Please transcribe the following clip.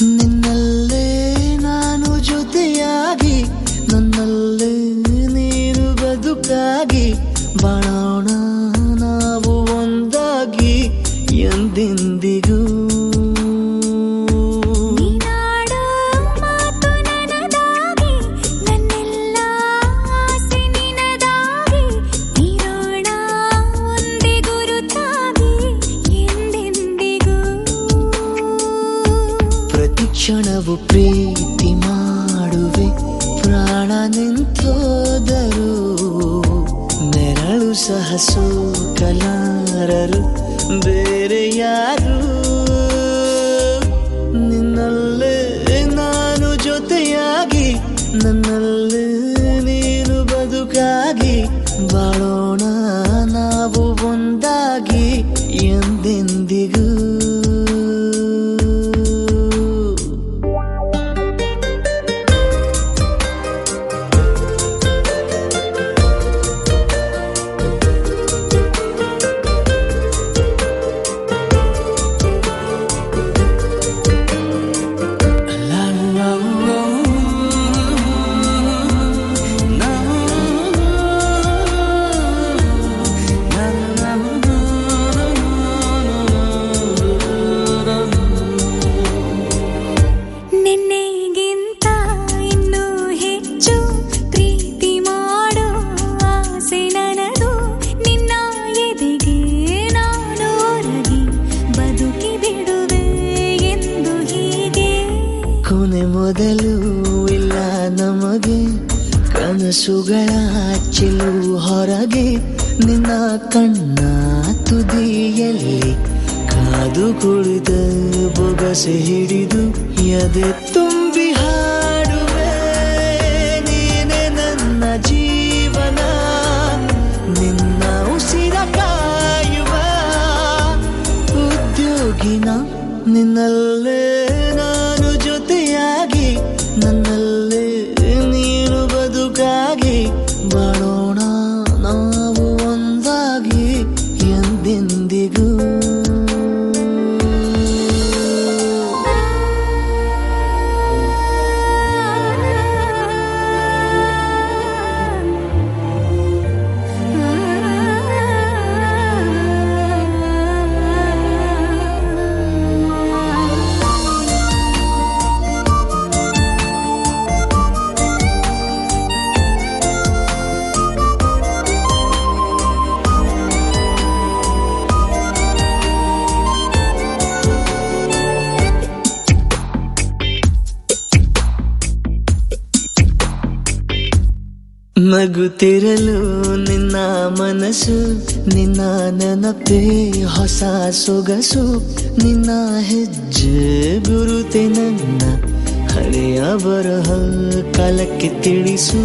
ನಿನ್ನಲ್ಲೇ ನಾನು ಜೊತೆಯಾಗಿ, ನನ್ನಲ್ಲೇ ನೀನು ಬದುಕಾಗಿ, ಬಾಳೋಣ ನಾವು ಒಂದಾಗಿ ಎಂದೆಂದಿಗೂ. ಕ್ಷಣವು ಪ್ರೀತಿ ಮಾಡುವೆ, ಪ್ರಾಣ ನಿಂತೋದರು ನೆರಳು ಸಹ ಸೋಕಲಾರರು ಬೇರೆ ಯಾರು. ನಿನ್ನಲ್ಲೇ ನಾನು ಜೊತೆಯಾಗಿ, ನನ್ನಲ್ಲೇ ನೀನು ಬದುಕಾಗಿ, ಬಾಳೋಣ ನಾವು ಒಂದಾಗಿ ಎಂದೆಂದಿಗೂ. ಮೊದಲು ಇಲ್ಲ ನಮಗೆ ಕನಸುಗಳ ಚೆಲು ಹೊರಗೆ, ನಿನ್ನ ಕಣ್ಣ ತುದಿಯಲ್ಲಿ ಕಾದು ಕುಳಿತ ಬೊಗಸೆ ಹಿಡಿದು ಎದೆ ತುಂಬಿ ಹಾಡುವೆ. ನೀನೆ ನನ್ನ ಜೀವನ, ನಿನ್ನ ಉಸಿರ ಕಾಯುವ ಉದ್ಯೋಗಿನ. ನಿನ್ನಲ್ಲೇ ನಾನು ಜೊತೆಯಾಗಿ, ನನ್ನಲ್ಲೇ ನೀನು ಬದುಕಾಗಿ, ಬಾಳೋಣ ನಾವು ಒಂದಾಗಿ ಎಂದೆಂದಿಗೂ. ನಗುತ್ತಿರಲು ನಿನ್ನ ಮನಸ್ಸು, ನಿನ್ನ ನೆನಪೇ ಹೊಸ ಸೊಗಸು, ನಿನ್ನ ಹೆಜ್ಜೆ ಗುರುತೆ ನನ್ನ ಹಳೆಯ ಬರಹ ಕಾಲಕ್ಕೆ ತಿಳಿಸು.